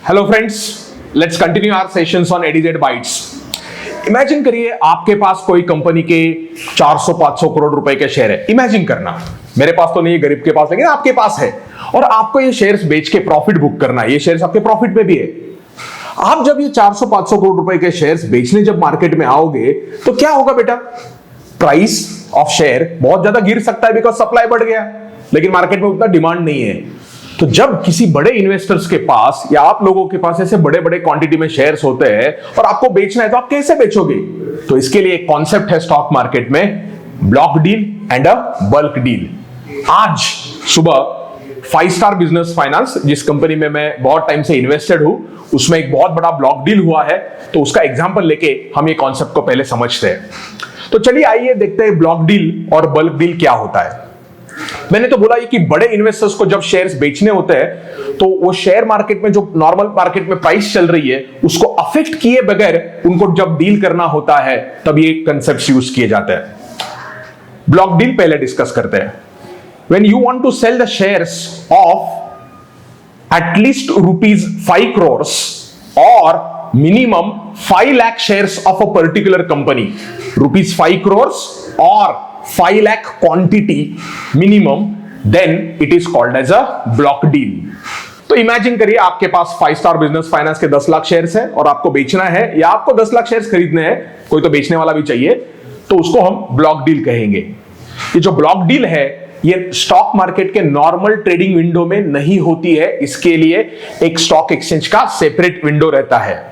Hello friends, let's continue our sessions on ADZ bytes. Imagine करिए आपके पास कोई company के 400-500 करोड़ रुपए के शेयर है। इमेजिन करना, मेरे पास तो नहीं है, गरीब के पास, लेकिन आपके पास है और आपको ये शेयर्स बेच के प्रॉफिट बुक करना है। ये शेयर्स आपके प्रॉफिट में भी है। आप जब ये 400-500 करोड़ रुपए के शेयर्स बेचने जब मार्केट में आओगे तो क्या होगा बेटा? प्राइस ऑफ शेयर बहुत ज्यादा गिर सकता है बिकॉज सप्लाई बढ़ गया, लेकिन मार्केट में उतना डिमांड नहीं है। तो जब किसी बड़े इन्वेस्टर्स के पास या आप लोगों के पास ऐसे बड़े बड़े क्वांटिटी में शेयर्स होते हैं और आपको बेचना है, तो आप कैसे बेचोगे? तो इसके लिए एक कॉन्सेप्ट है स्टॉक मार्केट में, block deal and a bulk deal. आज सुबह 5 स्टार बिजनेस फाइनेंस, जिस कंपनी में मैं बहुत टाइम से इन्वेस्टेड हूं, उसमें एक बहुत बड़ा ब्लॉक डील हुआ है। तो उसका एग्जांपल लेके हम ये कॉन्सेप्ट को पहले समझते हैं। तो चलिए आइए देखते हैं ब्लॉक डील और बल्क डील क्या होता है। मैंने तो बोला कि बड़े इन्वेस्टर्स को जब शेयर्स बेचने होते हैं तो वो शेयर मार्केट में जो नॉर्मल मार्केट में प्राइस चल रही है उसको अफेक्ट किए बगैर उनको जब डील करना होता है तब ये कंसेप्ट्स यूज किए जाते हैं। ब्लॉक डील पहले डिस्कस करते हैं। When you want to sell the shares of at least ₹5 crores और minimum 5 lakh shares of a particular company, ₹5 crores और 5 lakh quantity minimum, then it is called as a block deal। तो imagine करिए आपके पास 5 star business finance के 10 lakh shares है और आपको बेचना है या आपको 10 लाख शेयर्स खरीदने हैं, कोई तो बेचने वाला भी चाहिए, तो उसको हम ब्लॉक डील कहेंगे। ये जो ब्लॉक डील है ये स्टॉक मार्केट के नॉर्मल ट्रेडिंग विंडो में नहीं होती है। इसके लिए एक स्टॉक एक्सचेंज का सेपरेट विंडो रहता है।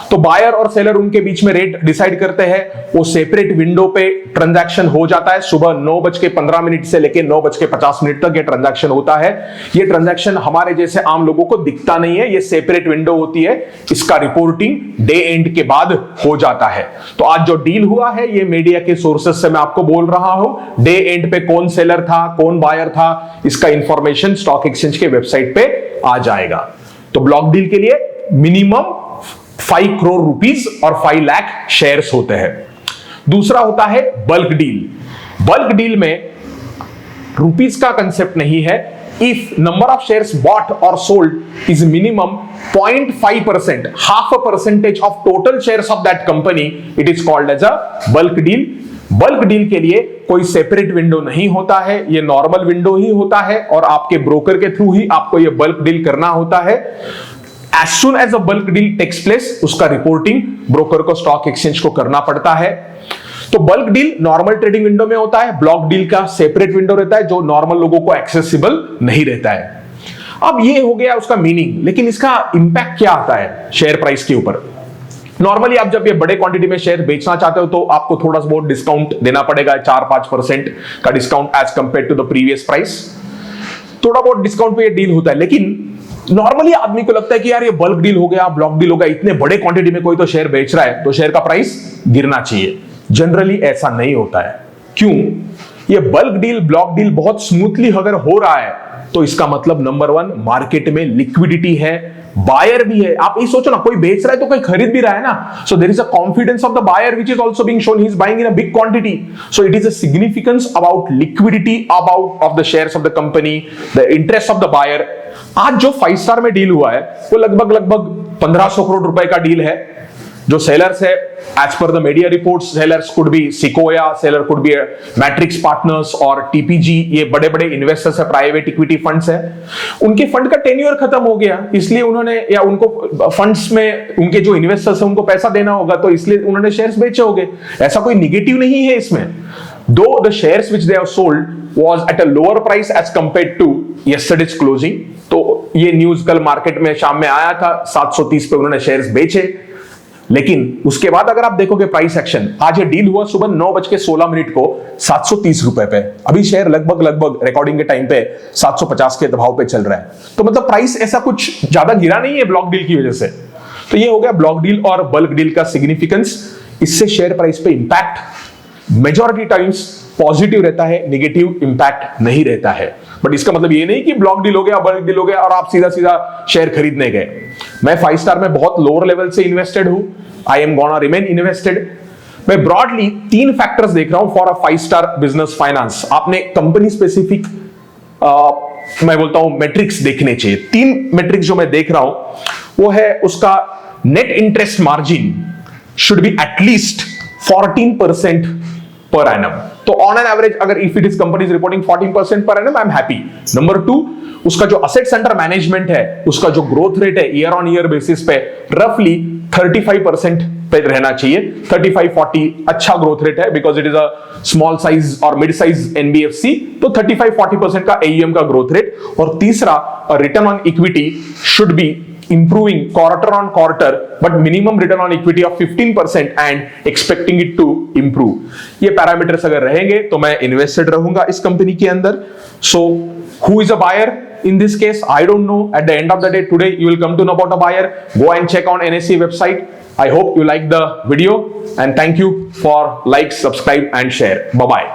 तो बायर और सेलर उनके बीच में रेट डिसाइड करते हैं, वो सेपरेट विंडो पे ट्रांजैक्शन हो जाता है। सुबह 9:15 से लेकर 9:50 तक ये ट्रांजैक्शन होता है। ये ट्रांजैक्शन हमारे जैसे आम लोगों को दिखता नहीं है, ये सेपरेट विंडो होती है। इसका रिपोर्टिंग डे एंड के बाद हो जाता है। तो आज जो डील हुआ है ये मीडिया के सोर्सेस से मैं आपको बोल रहा हूं। डे एंड पे कौन सेलर था, कौन बायर था, इसका इंफॉर्मेशन स्टॉक एक्सचेंज के वेबसाइट पे आ जाएगा। तो ब्लॉक डील के लिए मिनिमम 5 crore रुपीस और 5 लाख शेयर्स होते हैं। दूसरा होता है बल्क डील। बल्क डील में रुपीस का कंसेप्ट नहीं है। If number of shares bought और sold is minimum 0.5%, half a percentage of total shares of that company, it is called as a bulk deal। Bulk deal के लिए कोई separate window नहीं होता है, ये नॉर्मल विंडो ही होता है और आपके ब्रोकर के थ्रू ही आपको ये बल्क डील करना होता है। As soon as a bulk deal takes place, उसका रिपोर्टिंग ब्रोकर को स्टॉक एक्सचेंज को करना पड़ता है। तो bulk deal normal trading window में होता है, ब्लॉक डील का सेपरेट विंडो रहता है जो नॉर्मल लोगों को एक्सेसिबल नहीं रहता है। अब ये हो गया उसका मीनिंग, लेकिन इसका इंपैक्ट क्या आता है शेयर प्राइस के ऊपर? नॉर्मली आप जब ये बड़े क्वांटिटी में शेयर बेचना चाहते हो तो आपको थोड़ा सा बहुत डिस्काउंट देना पड़ेगा, 4-5% का discount as compare to the previous price. थोड़ा बहुत डिस्काउंट पे ये डील होता है, लेकिन नॉर्मली आदमी को लगता है कि यार ये बल्क डील हो गया, ब्लॉक डील हो गया, इतने बड़े क्वांटिटी में कोई तो शेयर बेच रहा है तो शेयर का प्राइस गिरना चाहिए। जनरली ऐसा नहीं होता है। क्यों? ये बल्क डील, ब्लॉक डील बहुत स्मूथली अगर हो रहा है तो इसका मतलब नंबर 1 मार्केट में लिक्विडिटी है, बायर भी है। आप ये सोचो ना, कोई बेच रहा है तो कोई खरीद भी रहा है ना। So there is a confidence of the buyer which is also being shown, he is buying in a big quantity. So it is a significance about liquidity about of the shares of the company, the interest of the buyer. आज जो 5 star में deal हुआ है वो लगभग 1500 करोड़ रुपए का deal है। जो सेलर्स है, as per the media reports, sellers could be Sequoia, seller could be Matrix Partners और टीपीजी, ये बड़े बड़े इन्वेस्टर्स है, प्राइवेट इक्विटी फंड्स है। उनके फंड का टेन्योर खत्म हो गया, इसलिए उन्होंने, या उनको फंड्स में उनके जो इन्वेस्टर्स है उनको पैसा देना होगा तो इसलिए उन्होंने शेयर्स बेचे होंगे। ऐसा कोई निगेटिव नहीं है इसमें। दो the shares which they have sold was at a lower price as compared to yesterday's closing। तो ये न्यूज कल मार्केट में शाम में आया था, 730 पे उन्होंने शेयर्स बेचे। लेकिन उसके बाद अगर आप देखोगे प्राइस एक्शन, आज ये डील हुआ सुबह 9:16 को 730 रुपए पे। अभी शेयर लगभग रिकॉर्डिंग के टाइम पे 750 के दबाव पे चल रहा है। तो मतलब प्राइस ऐसा कुछ ज्यादा गिरा नहीं है ब्लॉक डील की वजह से। तो ये हो गया ब्लॉक डील और बल्क डील का सिग्निफिकेंस। इससे शेयर प्राइस पे इंपैक्ट मेजॉरिटी टाइम्स पॉजिटिव रहता है, नेगेटिव इंपैक्ट नहीं रहता है। बट इसका मतलब ये नहीं कि ब्लॉक डील हो गया, बल्क डील हो गया और आप सीधा सीधा शेयर खरीदने गए। मैं 5 स्टार में बहुत लोअर लेवल से इन्वेस्टेड हूं, I am gonna remain invested. मैं ब्रॉडली 3 फैक्टर्स देख रहा हूं for a 5 star business finance. आपने कंपनी स्पेसिफिक मैं बोलता हूं मैट्रिक्स देखने चाहिए। 3 मैट्रिक्स जो मैं देख रहा हूं वो है उसका net interest margin should be at least 14% per annum. तो ऑन एन एवरेज अगर if it is company is reporting 14% per annum, I am happy. Number 2, उसका जो असेट्स अंडर मैनेजमेंट है, उसका जो ग्रोथ रेट है ईयर ऑन ईयर बेसिस पे रफली 35% पे रहना चाहिए. 35-40 अच्छा ग्रोथ रेट है because it is a small size और मिड साइज एनबीएफसी. तो 35-40% का एईएम का ग्रोथ रेट. और तीसरा, return on equity should be improving quarter on quarter, but minimum return on equity of 15% and expecting it to improve. ये parameters अगर रहेंगे तो मैं इन्वेस्टेड रहूंगा इस कंपनी के अंदर. So who is a buyer in this case? I don't know. At the end of the day, today you will come to know about a buyer. Go and check on NSE website. I hope you like the video and thank you for like, subscribe and share. Bye bye.